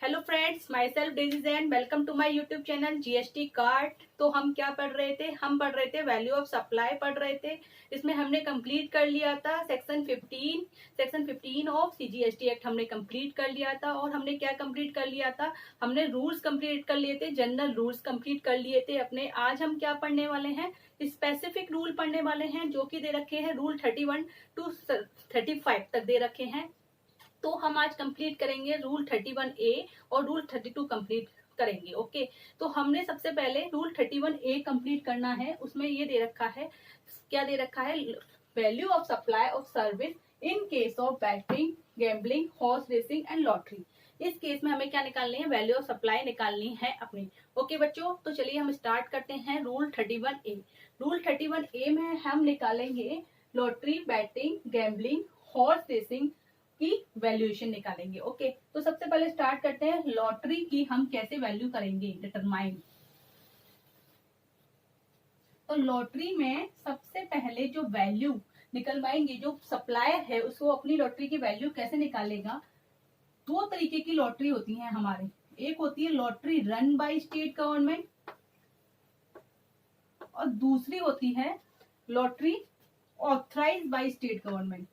Hello friends, my self Daisy Jain, welcome to my YouTube channel GST cart. तो हम क्या पढ़ रहे थे? हम पढ़ रहे थे वैल्यू ऑफ सप्लाई पढ़ रहे थे। इसमें हमने कंप्लीट कर लिया था सेक्शन 15 ऑफ सीजीएसटी एक्ट हमने कंप्लीट कर लिया था। और हमने क्या कंप्लीट कर लिया था? हमने रूल्स कंप्लीट कर लिए थे, जनरल रूल्स कंप्लीट कर लिए थे अपने। आज हम क्या पढ़ने वाले हैं? स्पेसिफिक रूल पढ़ने वाले हैं, जो कि दे रखे हैं रूल 31 टू 35 तक दे रखे हैं। तो हम आज कंप्लीट करेंगे रूल 31A और रूल 32 कंप्लीट करेंगे। ओके, तो हमने सबसे पहले रूल 31A कंप्लीट करना है। उसमें ये दे रखा है, क्या दे रखा है? Value of supply of service in case of batting, gambling, horse racing and lottery. इस केस में हमें क्या निकालनी है? वैल्यू ऑफ सप्लाई निकालनी है अपनी। ओके बच्चों, तो चलिए हम स्टार्ट करते हैं रूल 31A। रूल 31A में हम निकालेंगे lottery, batting, gambling, horse racing की वैल्यूएशन निकालेंगे। ओके, तो सबसे पहले स्टार्ट करते हैं लॉटरी की हम कैसे वैल्यू करेंगे डिटरमाइन। तो लॉटरी में सबसे पहले जो वैल्यू निकलवाएंगे, जो सप्लायर है उसको अपनी लॉटरी की वैल्यू कैसे निकालेगा? दो तरीके की लॉटरी होती है हमारे। एक होती है lottery run by state government और दूसरी होती है lottery authorise by state government.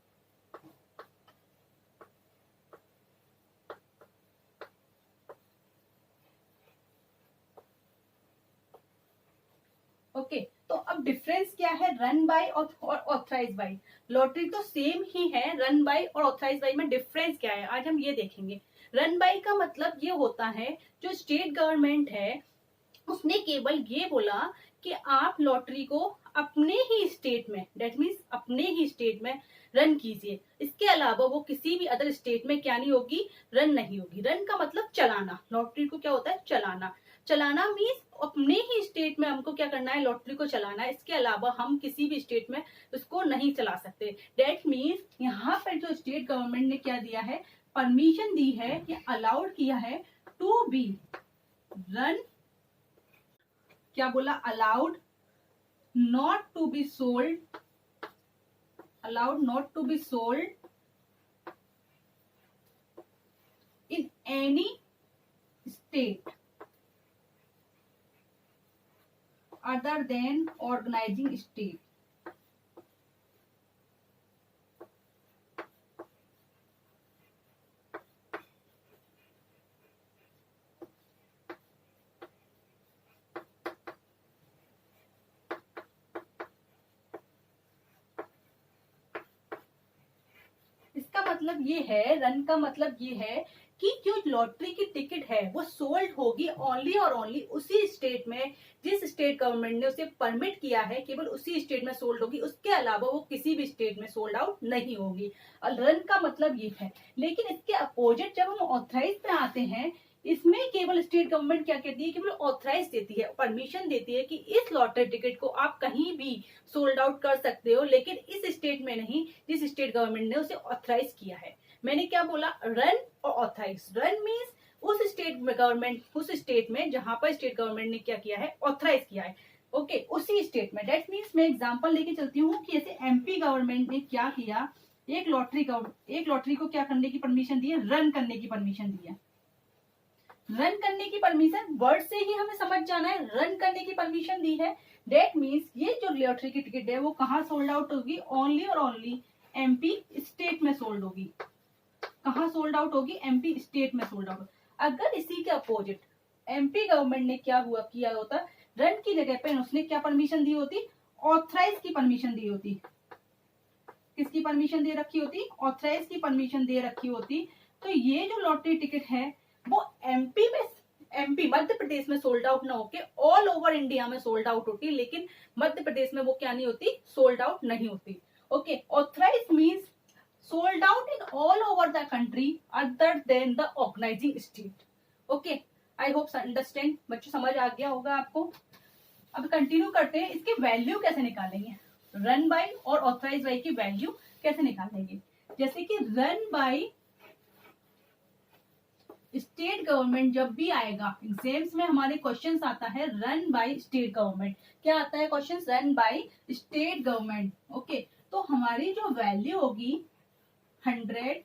Okay, तो अब डिफरेंस क्या है रन बाय और ऑथराइज बाय? लॉटरी तो सेम ही है, रन बाय और ऑथराइज बाय में डिफरेंस क्या है आज हम ये देखेंगे। रन बाय का मतलब ये होता है, जो स्टेट गवर्नमेंट है उसने केवल ये बोला कि आप लॉटरी को अपने ही स्टेट में, डेट मीन्स अपने ही स्टेट में रन कीजिए। इसके अलावा वो किसी भी अदर स्टेट में क्या नहीं होगी? रन नहीं होगी। रन का मतलब चलाना। लॉटरी को क्या होता है? चलाना। चलाना मीन्स अपने ही स्टेट में हमको क्या करना है? लॉटरी को चलाना है। इसके अलावा हम किसी भी स्टेट में उसको नहीं चला सकते। डेट मीन्स यहाँ पर जो स्टेट गवर्नमेंट ने क्या दिया है? परमिशन दी है या अलाउड किया है टू बी रन, क्या बोला? Allowed not to be sold, allowed not to be sold in any state other than organising state. इसका मतलब ये है, रन का मतलब ये है कि जो लॉटरी की टिकट है वो सोल्ड होगी ओनली और ओनली उसी स्टेट में जिस स्टेट गवर्नमेंट ने उसे परमिट किया है, केवल उसी स्टेट में सोल्ड होगी। उसके अलावा वो किसी भी स्टेट में सोल्ड आउट नहीं होगी। रन का मतलब ये है। लेकिन इसके अपोजिट जब हम ऑथराइज पे आते हैं, इसमें केवल स्टेट गवर्नमेंट क्या कहती है? केवल ऑथराइज देती है, परमिशन देती है कि इस लॉटरी टिकट को आप कहीं भी सोल्ड आउट कर सकते हो, लेकिन इस स्टेट में नहीं जिस स्टेट गवर्नमेंट ने उसे ऑथराइज किया है। मैंने क्या बोला? रन और ऑथराइज। रन मीन्स उस स्टेट में गवर्नमेंट, उस स्टेट में जहां पर स्टेट गवर्नमेंट ने क्या किया है? ऑथराइज किया है। ओके, उसी स्टेट में। दैट मीन्स मैं एग्जांपल लेके चलती हूँ कि जैसे एमपी गवर्नमेंट ने क्या किया, एक लॉटरी को क्या करने की परमिशन दी है? रन करने की परमिशन दी है। रन करने की परमिशन, वर्ड से ही हमें समझ जाना है, रन करने की परमिशन दी है। डेट मीन्स ये जो लॉटरी की टिकट है वो कहाँ सोल्ड आउट होगी? ओनली और ओनली एमपी स्टेट में सोल्ड होगी। कहाँ सोल्ड आउट होगी? एमपी स्टेट में सोल्ड आउट। अगर इसी के अपोजिट एमपी गवर्नमेंट ने क्या हुआ किया होता, रन की जगह पे उसने क्या परमिशन दी होती? ऑथराइज की परमिशन दी होती। किसकी परमिशन दे रखी होती? ऑथराइज की परमिशन दे रखी होती। तो ये जो लॉटरी टिकट है वो एमपी मध्य प्रदेश में सोल्ड आउट ना होके ऑल ओवर इंडिया में सोल्ड आउट होती, लेकिन मध्य प्रदेश में वो क्या नहीं होती? सोल्ड आउट नहीं होती। Okay, authorise means sold out in all over the country other than the organising state. Okay, I hope understand बच्चों, समझ आ गया होगा आपको। अब कंटिन्यू करते हैं, इसकी वैल्यू कैसे निकालेंगे? रन बाय और ऑथराइज बाय की वैल्यू कैसे निकालेंगे? जैसे कि रन बाय स्टेट गवर्नमेंट जब भी आएगा एग्जाम्स में, हमारे क्वेश्चन आता है रन बाय स्टेट गवर्नमेंट। क्या आता है question? Run by state government. Okay, तो हमारी जो वैल्यू होगी 100/,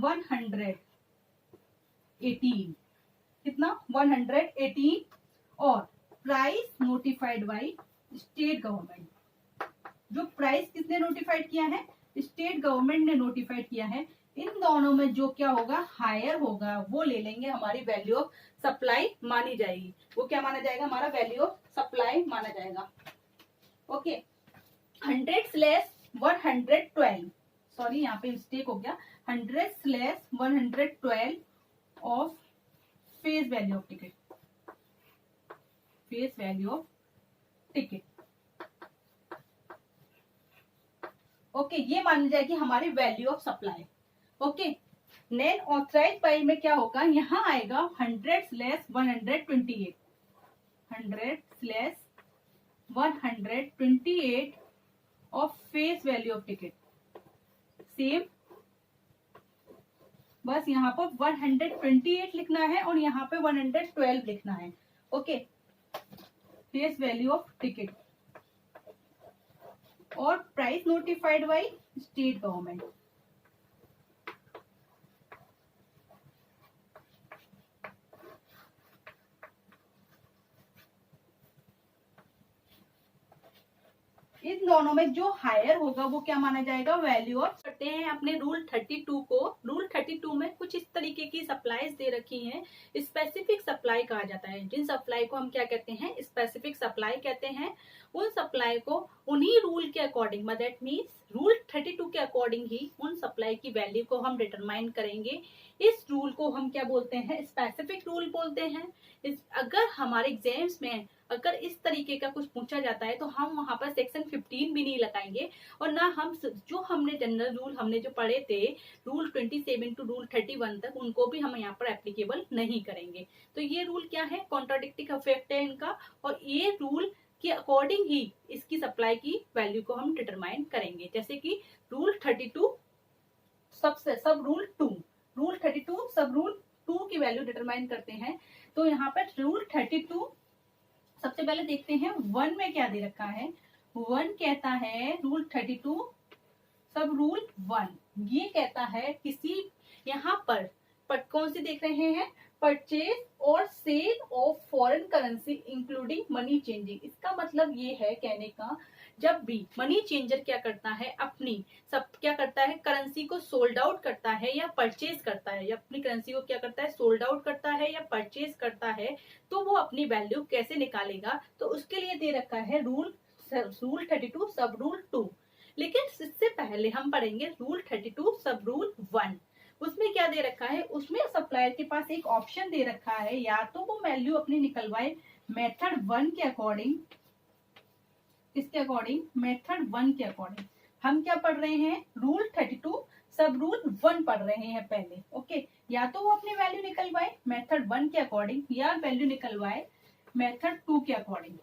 118, कितना 118, और price notified by state government, जो प्राइस किसने नोटिफाइड किया है, स्टेट गवर्नमेंट ने नोटिफाइड किया है। इन दोनों में जो क्या होगा, हायर होगा, वो ले लेंगे, हमारी वैल्यू ऑफ सप्लाई मानी जाएगी। वो क्या माना जाएगा, हमारा वैल्यू ऑफ सप्लाई माना जाएगा। ओके, 100/112, सॉरी यहाँ पे मिस्टेक हो गया, 100/112 of face value of ticket, face value of ticket. Okay, ये मान जाएगी हमारी वैल्यू ऑफ सप्लाई। ओके, नेन ऑथराइज बाई में क्या होगा, यहां आएगा 100/128, 100/128 of face value of ticket. Same, बस यहाँ पर 128 लिखना है और यहाँ पे 112 लिखना है। Okay, face value of ticket और price notified by state government. इन दोनों में जो हायर होगा वो क्या माना जाएगा, वैल्यू ऑफ। करते हैं अपने रूल 32 को। रूल 32 में कुछ इस तरीके की सप्लाईज दे रखी हैं, स्पेसिफिक सप्लाई कहा जाता है। जिन सप्लाई को हम क्या कहते हैं, स्पेसिफिक सप्लाई कहते हैं। उन सप्लाई को उन्हीं रूल के अकॉर्डिंग, दैट मीन्स रूल 32 के अकॉर्डिंग ही उन सप्लाई की वैल्यू को हम डिटरमाइन करेंगे। इस रूल को हम क्या बोलते हैं, स्पेसिफिक रूल बोलते हैं। अगर हमारे एग्जाम्स में अगर इस तरीके का कुछ पूछा जाता है तो हम वहां पर सेक्शन 15 भी नहीं लगाएंगे, और ना हम जो हमने जनरल रूल हमने जो पढ़े थे रूल 27 टू रूल 31 तक, उनको भी हम यहाँ पर एप्लीकेबल नहीं करेंगे। तो ये रूल क्या है, कॉन्ट्राडिक्टिंग इफेक्ट है इनका, और ये रूल के अकॉर्डिंग ही इसकी सप्लाई की वैल्यू को हम डिटरमाइन करेंगे। जैसे कि रूल 32 सब रूल 2, रूल 32 सब रूल 2 की वैल्यू डिटरमाइन करते हैं। तो यहाँ पर रूल 32 सबसे पहले देखते हैं 1 में क्या दे रखा है। 1 कहता है, रूल 32 सब रूल 1 ये कहता है किसी यहाँ पर कौन सी देख रहे हैं, परचेज और sale of foreign currency including money changing. इसका मतलब ये है कहने का, जब भी मनी चेंजर क्या करता है, अपनी सब क्या करता है, करेंसी को सोल्ड आउट करता है या परचेज करता है, या अपनी करेंसी को क्या करता है, सोल्ड आउट करता है या परचेज करता है, तो वो अपनी वैल्यू कैसे निकालेगा। तो उसके लिए दे रखा है रूल 32 सब रूल 2। लेकिन इससे पहले हम पढ़ेंगे रूल 32 सब रूल 1। उसमें क्या दे रखा है, उसमें सप्लायर के पास एक ऑप्शन दे रखा है, या तो वो वैल्यू अपनी निकलवाए मेथड 1 के अकॉर्डिंग। इसके अकॉर्डिंग, मेथड 1 के अकॉर्डिंग हम क्या पढ़ रहे हैं, रूल 32 सब रूल 1 पढ़ रहे हैं पहले। ओके, या तो वो अपनी वैल्यू निकलवाए मेथड 1 के अकॉर्डिंग या वैल्यू निकलवाए मेथड 2 के अकॉर्डिंग।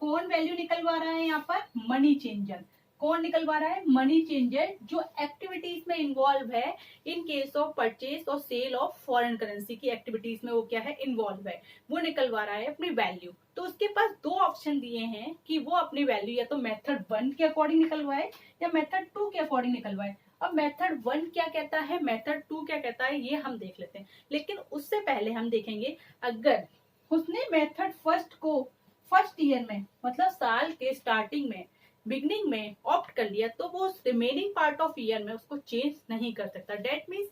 कौन वैल्यू निकलवा रहा है यहाँ पर, मनी चेंजर। कौन निकलवा रहा है, मनी चेंजर, जो एक्टिविटीज में इन्वॉल्व है इन केस ऑफ परचेज और सेल ऑफ फॉरेन करेंसी की एक्टिविटीज में वो क्या है, इन्वॉल्व है, वो निकलवा रहा है अपनी वैल्यू। तो उसके पास 2 ऑप्शन दिए हैं कि वो अपनी वैल्यू या तो मेथड 1 के अकॉर्डिंग निकलवाए या मेथड 2 के अकॉर्डिंग निकलवाए। अब मेथड 1 क्या कहता है, मेथड 2 क्या कहता है, ये हम देख लेते हैं। लेकिन उससे पहले हम देखेंगे, अगर उसने मेथड फर्स्ट को फर्स्ट ईयर में, मतलब साल के स्टार्टिंग में, बिगनिंग में ऑप्ट कर लिया, तो वो रिमेनिंग पार्ट ऑफ ईयर में उसको चेंज नहीं कर सकता। डेट मीन्स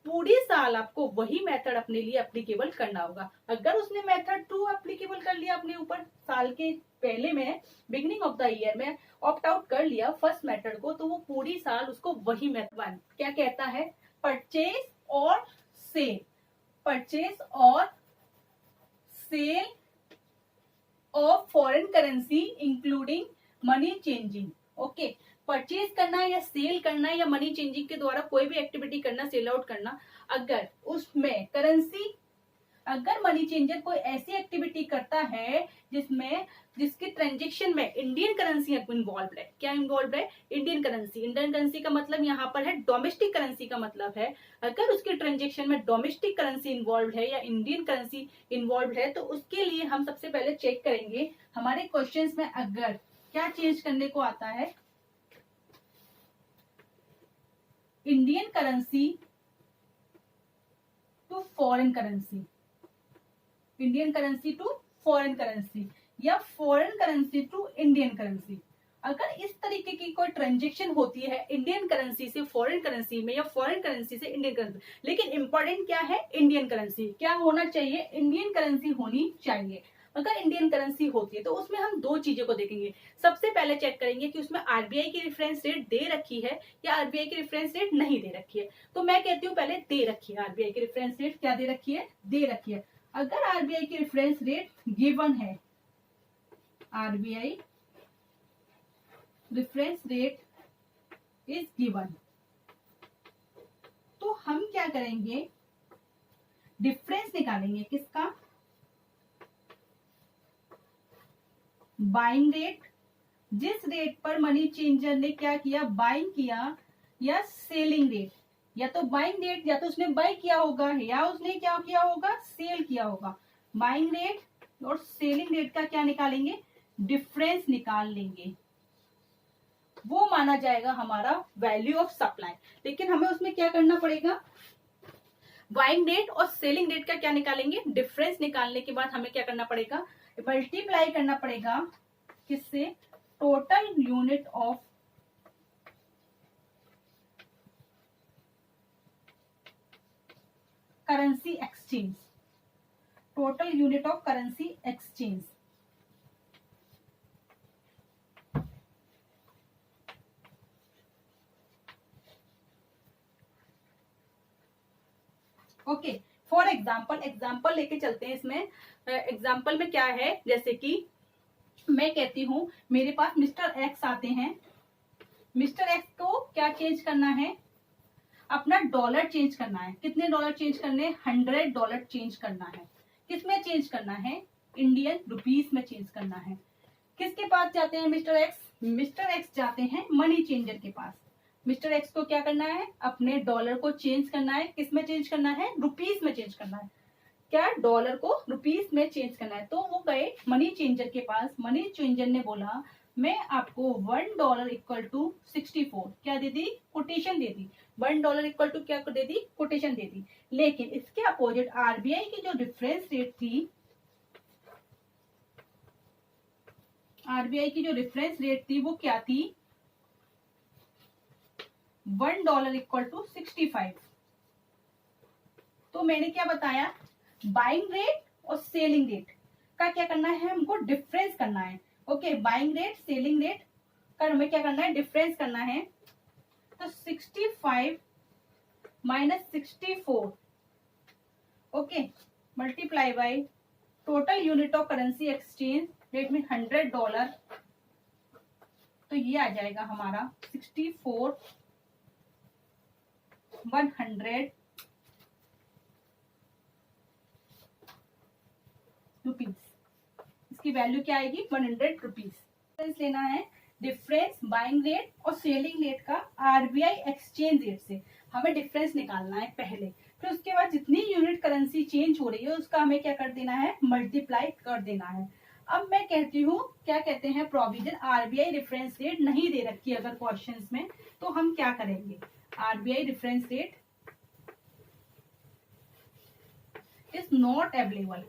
पूरी साल आपको वही मेथड अपने लिए एप्लीकेबल करना होगा। अगर उसने मेथड 2 एप्लीकेबल कर लिया अपने ऊपर, साल के पहले में बिगनिंग ऑफ द ईयर में ऑप्ट आउट कर लिया फर्स्ट मेथड को, तो वो पूरी साल उसको वही मेथड 1 क्या कहता है, परचेज और सेल, परचेज और sale of foreign currency including money changing. Okay, purchase करना या सेल करना या मनी चेंजिंग के द्वारा कोई भी एक्टिविटी करना, सेल आउट करना, अगर उसमें करेंसी, अगर मनी चेंजर कोई ऐसी एक्टिविटी करता है जिसके ट्रांजेक्शन में इंडियन करेंसी इन्वॉल्व है। क्या इन्वॉल्व है, इंडियन करेंसी। इंडियन करेंसी का मतलब यहाँ पर है डोमेस्टिक करेंसी का मतलब है। अगर उसके ट्रांजेक्शन में डोमेस्टिक करेंसी इन्वॉल्व है या इंडियन करेंसी इन्वॉल्व है, तो उसके लिए हम सबसे पहले चेक करेंगे हमारे क्वेश्चंस में अगर क्या चेंज करने को आता है। Indian currency to foreign currency, Indian currency to foreign currency, या foreign currency to Indian currency. अगर इस तरीके की कोई ट्रांजेक्शन होती है इंडियन करेंसी से फॉरेन करेंसी में या फॉरेन करेंसी से इंडियन करेंसी, लेकिन इंपॉर्टेंट क्या है, इंडियन करेंसी क्या होना चाहिए, इंडियन करेंसी होनी चाहिए। अगर इंडियन करेंसी होती है तो उसमें हम दो चीजों को देखेंगे। सबसे पहले चेक करेंगे कि उसमें आरबीआई की रेफरेंस रेट दे रखी है या आरबीआई की रेफरेंस रेट नहीं दे रखी है। तो मैं कहती हूँ पहले दे रखी है, आरबीआई की रेफरेंस रेट क्या दे रखी है, दे रखी है। अगर आरबीआई की रेफरेंस रेट गिवन है, RBI reference rate is given, तो हम क्या करेंगे, डिफरेंस निकालेंगे किसका, बाइंग रेट, जिस रेट पर मनी चेंजर ने क्या किया, बाइंग किया, या सेलिंग रेट, या तो बाइंग रेट या तो उसने बाई किया होगा या उसने क्या किया होगा, सेल किया होगा। बाइंग रेट और सेलिंग रेट का क्या निकालेंगे, डिफरेंस निकाल लेंगे, वो माना जाएगा हमारा वैल्यू ऑफ सप्लाई। लेकिन हमें उसमें क्या करना पड़ेगा, बाइंग रेट और सेलिंग रेट का क्या निकालेंगे, डिफरेंस निकालने के बाद हमें क्या करना पड़ेगा, मल्टीप्लाई करना पड़ेगा किससे, total unit of currency exchange, total unit of currency exchange. Okay, for example, example लेके चलते हैं इसमें। एग्जाम्पल में क्या है, जैसे कि मैं कहती हूं मेरे पास मिस्टर एक्स आते हैं, मिस्टर एक्स को क्या चेंज करना है, अपना डॉलर चेंज करना है। कितने डॉलर चेंज करने, $100 चेंज करना है। किसमें चेंज करना है, इंडियन रुपीस में चेंज करना है। किसके पास जाते हैं मिस्टर एक्स, मिस्टर एक्स जाते हैं मनी चेंजर के पास। मिस्टर एक्स को क्या करना है, अपने डॉलर को चेंज करना है, किसमें चेंज करना है, रुपीस में चेंज करना है। क्या, डॉलर को रुपीस में चेंज करना है। तो वो गए मनी चेंजर के पास, मनी चेंजर ने बोला मैं आपको $1 इक्वल टू 64 क्या दे दी, कोटेशन दे दी। $1 इक्वल टू क्या दे दी, कोटेशन दे दी। लेकिन इसके अपोजिट आरबीआई की जो डिफरेंस रेट थी, आरबीआई की जो डिफरेंस रेट थी वो क्या थी, $1 इक्वल टू 65। तो मैंने क्या बताया, बाइंग रेट और सेलिंग रेट का क्या करना है, हमको डिफरेंस करना है। Okay, buying rate selling rate का हमें क्या करना है, डिफरेंस करना है। तो 65 minus 64, okay, multiply by total unit of currency exchange rate में $100, तो ये आ जाएगा हमारा 64 100 रुपीज। इसकी वैल्यू क्या आएगी, 100 रुपीज। डिफरेंस लेना है, डिफरेंस बाइंग रेट और सेलिंग रेट का आरबीआई एक्सचेंज रेट से हमें डिफरेंस निकालना है पहले। फिर उसके बाद जितनी यूनिट करेंसी चेंज हो रही है उसका हमें क्या कर देना है, मल्टीप्लाई कर देना है। अब मैं कहती हूँ क्या कहते हैं, प्रोविजन आरबीआई रेफरेंस रेट नहीं दे रखी है अगर क्वेश्चंस में, तो हम क्या करेंगे, RBI reference rate is not available,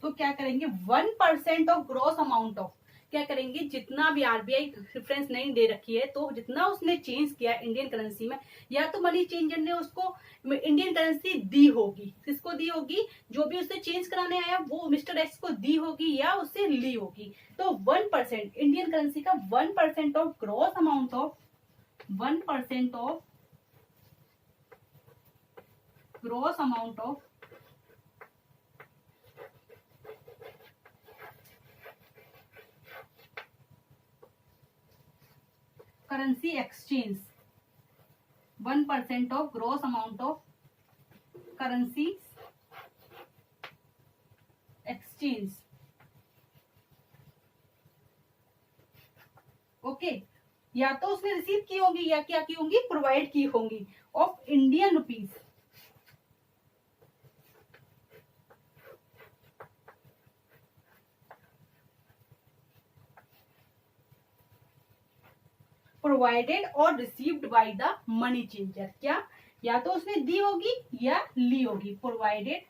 तो क्या करेंगे, 1% ऑफ ग्रॉस अमाउंट ऑफ, क्या करेंगे, जितना भी आरबीआई रेफरेंस नहीं दे रखी है तो जितना उसने चेंज किया इंडियन करेंसी में, या तो मनी चेंजर ने उसको इंडियन करेंसी दी होगी, किसको दी होगी, जो भी उसने चेंज कराने आया वो मिस्टर एक्स को दी होगी या उससे ली होगी। तो 1% इंडियन करेंसी का 1% of gross amount of 1% of gross amount of currency exchange, 1% of gross amount of currency exchange, okay, या तो उसने रिसीव की होंगी या क्या की होंगी, प्रोवाइड की होंगी, ऑफ इंडियन रुपीज, प्रोवाइडेड और received by the money changer. क्या, या तो उसने दी होगी या ली होगी। प्रोवाइडेड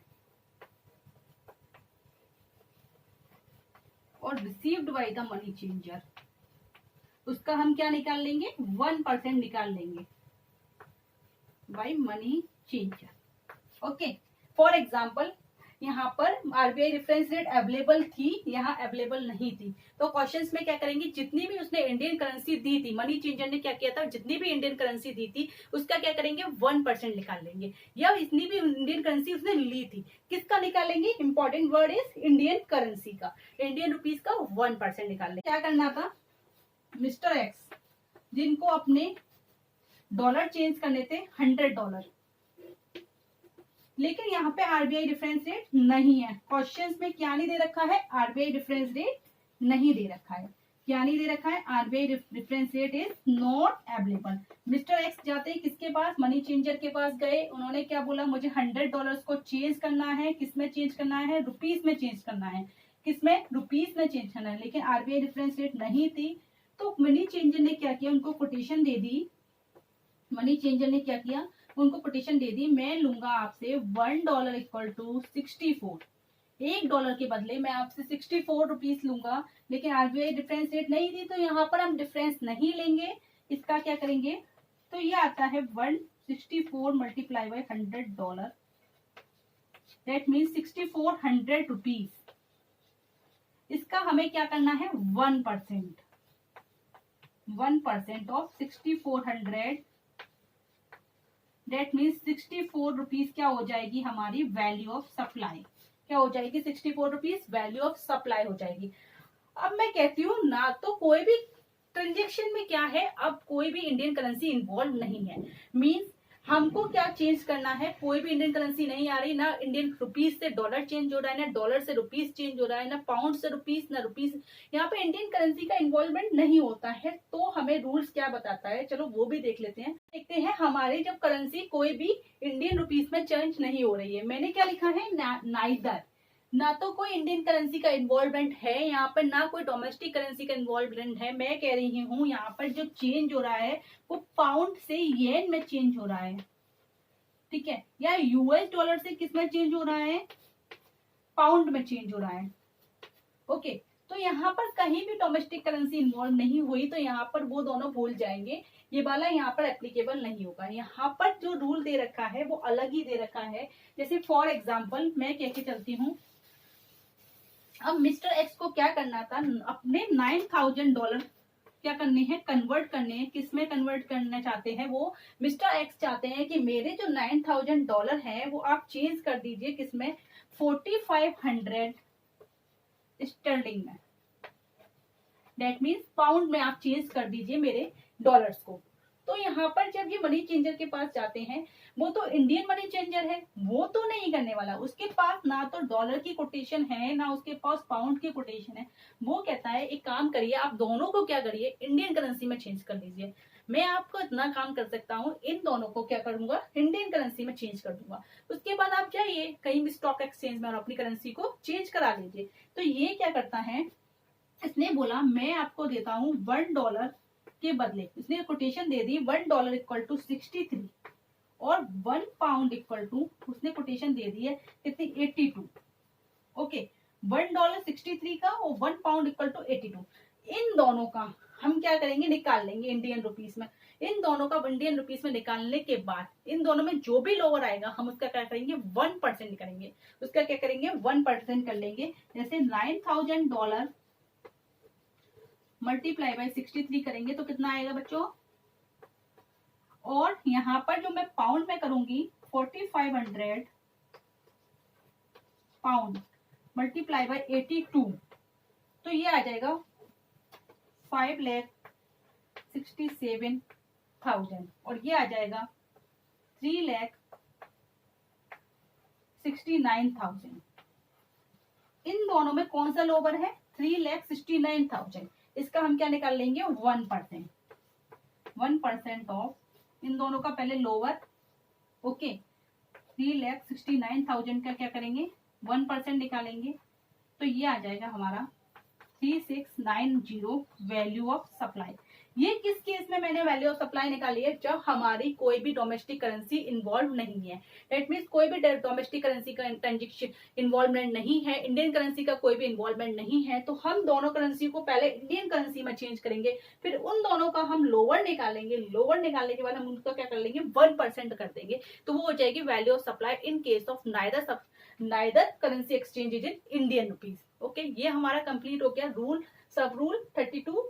और received by the money changer, उसका हम क्या निकाल लेंगे, 1% निकाल लेंगे by money changer. Okay, for example यहाँ पर आरबीआई रेफरेंस रेट अवेलेबल थी, यहाँ अवेलेबल नहीं थी, तो क्वेश्चंस में क्या करेंगे, जितनी भी उसने इंडियन करेंसी दी थी, मनी चेंजर ने क्या किया था, जितनी भी इंडियन करेंसी दी थी उसका क्या करेंगे, 1% निकाल लेंगे। या इतनी भी इंडियन करेंसी उसने ली थी, किसका निकालेंगे, important word is Indian currency का, इंडियन रुपीज का 1% निकाल लेंगे। क्या करना था, मिस्टर एक्स जिनको अपने डॉलर चेंज करने थे $100, लेकिन यहाँ पे आरबीआई रेफरेंस रेट नहीं है। क्वेश्चंस में क्या नहीं दे रखा है, आरबीआई रेफरेंस रेट नहीं दे रखा है। क्या नहीं दे रखा है, RBI reference rate is not available. Mister x जाते हैं किसके पास, मनी चेंजर के पास गए, उन्होंने क्या बोला, मुझे $100 को चेंज करना है, किसमें चेंज करना है, रुपीज में चेंज करना है, किसमें, रुपीज में चेंज करना है, लेकिन आरबीआई रेफरेंस रेट नहीं थी। तो मनी चेंजर ने क्या किया, उनको कोटेशन दे दी, मनी चेंजर ने क्या किया, उनको कोटेशन दे दी, मैं लूंगा आपसे $1 इक्वल टू 64, $1 के बदले मैं आपसे 64 रुपीज लूंगा, लेकिन आरबीआई डिफरेंस रेट नहीं दी, तो यहाँ पर हम डिफरेंस नहीं लेंगे, इसका क्या करेंगे, तो ये आता है 164 multiply by $100, that means 6400 rupees. इसका हमें क्या करना है, 1% ऑफ 6400, डेट मीन्स 64 रुपीज क्या हो जाएगी, हमारी वैल्यू ऑफ सप्लाई, क्या हो जाएगी, 64 रुपीज वैल्यू ऑफ सप्लाई हो जाएगी। अब मैं कहती हूँ ना, तो कोई भी ट्रांजेक्शन में क्या है, अब कोई भी इंडियन करेंसी इन्वॉल्व नहीं है, मीन्स हमको क्या चेंज करना है, कोई भी इंडियन करेंसी नहीं आ रही, ना इंडियन रुपीज से डॉलर चेंज हो रहा है, ना डॉलर से रुपीज चेंज हो रहा है, ना पाउंड से रुपीज, ना रुपीज, यहाँ पे इंडियन करेंसी का इन्वॉल्वमेंट नहीं होता है। तो हमें रूल्स क्या बताता है, चलो वो भी देख लेते हैं। देखते हैं हमारी जब करेंसी कोई भी इंडियन रुपीज में चेंज नहीं हो रही है, मैंने क्या लिखा है, नाइदर, ना तो कोई इंडियन करेंसी का इन्वॉल्वमेंट है यहाँ पर, ना कोई डोमेस्टिक करेंसी का इन्वॉल्वमेंट है। मैं कह रही हूँ यहाँ पर जो चेंज हो रहा है वो पाउंड से येन में चेंज हो रहा है, ठीक है, या यूएस डॉलर से किस में चेंज हो रहा है, पाउंड में चेंज हो रहा है। ओके, तो यहाँ पर कहीं भी डोमेस्टिक करेंसी इन्वॉल्व नहीं हुई, तो यहाँ पर वो दोनों भूल जाएंगे, ये वाला यहाँ पर एप्लीकेबल नहीं होगा। यहाँ पर जो रूल दे रखा है वो अलग ही दे रखा है। जैसे फॉर एग्जाम्पल मैं कह के चलती हूँ, अब मिस्टर एक्स को क्या करना था, अपने $9000 क्या करने हैं, कन्वर्ट करने हैं, किसमें कन्वर्ट करना चाहते हैं, वो मिस्टर एक्स चाहते हैं कि मेरे जो $9000 है वो आप चेंज कर दीजिए किसमें, 4500 स्टर्लिंग में, डेट मीन्स पाउंड में आप चेंज कर दीजिए मेरे डॉलर्स को। तो यहाँ पर जब ये मनी चेंजर के पास जाते हैं, वो तो इंडियन मनी चेंजर है, वो तो नहीं करने वाला, उसके पास ना तो डॉलर की कोटेशन है ना उसके पास पाउंड की कोटेशन है। वो कहता है एक काम करिए, आप दोनों को क्या करिए, इंडियन करेंसी में चेंज कर दीजिए। मैं आपको इतना काम कर सकता हूँ, इन दोनों को क्या करूंगा, इंडियन करेंसी में चेंज कर दूंगा। उसके बाद आप जाइए कहीं भी स्टॉक एक्सचेंज में और अपनी करेंसी को चेंज करा लीजिए। तो ये क्या करता है, इसने बोला मैं आपको देता हूँ $1 के बदले, इसने कोटेशन दे दी $1 इक्वल टू 63 और 1 पाउंड इक्वल टू, उसने कोटेशन दे दी है कितनी, 82। ओके, $1 63 का और 1 पाउंड इक्वल टू 82। इन दोनों का हम क्या करेंगे, निकाल लेंगे इंडियन रुपीस में। इन दोनों का इंडियन रुपीस में निकालने के बाद इन दोनों में जो भी लोअर आएगा हम उसका क्या करेंगे, 1% करेंगे, उसका क्या करेंगे, 1% कर लेंगे। जैसे $9000 मल्टीप्लाई बाय 63 करेंगे तो कितना आएगा बच्चों, और यहाँ पर जो मैं पाउंड में करूंगी 4500 पाउंड मल्टीप्लाई बाय 82, तो ये आ जाएगा 5,67,000 और ये आ जाएगा 3,69,000। इन दोनों में कौन सा लोअर है, 3,69,000। इसका हम क्या निकाल लेंगे, 1% ऑफ इन दोनों का पहले लोअर। ओके, 3,69,000 का क्या करेंगे, 1% निकालेंगे, तो ये आ जाएगा हमारा 3690 वैल्यू ऑफ सप्लाई। ये किस केस में मैंने वैल्यू ऑफ सप्लाई निकाली है, जब हमारी कोई भी डोमेस्टिक करेंसी इन्वॉल्व नहीं है। दैट मीन्स कोई भी डोमेस्टिक करेंसी का ट्रांजेक्शन इन्वॉल्वमेंट नहीं है, इंडियन करेंसी का कोई भी इन्वॉल्वमेंट नहीं है, तो हम दोनों करेंसी को पहले इंडियन करेंसी में चेंज करेंगे, फिर उन दोनों का हम लोअर निकालेंगे, लोअर निकालने के बाद हम उनका क्या कर लेंगे 1% कर देंगे, तो वो हो जाएगी value of supply in case of neither currency exchange is in Indian rupees. Okay, ये हमारा कंप्लीट हो गया रूल, सब रूल 32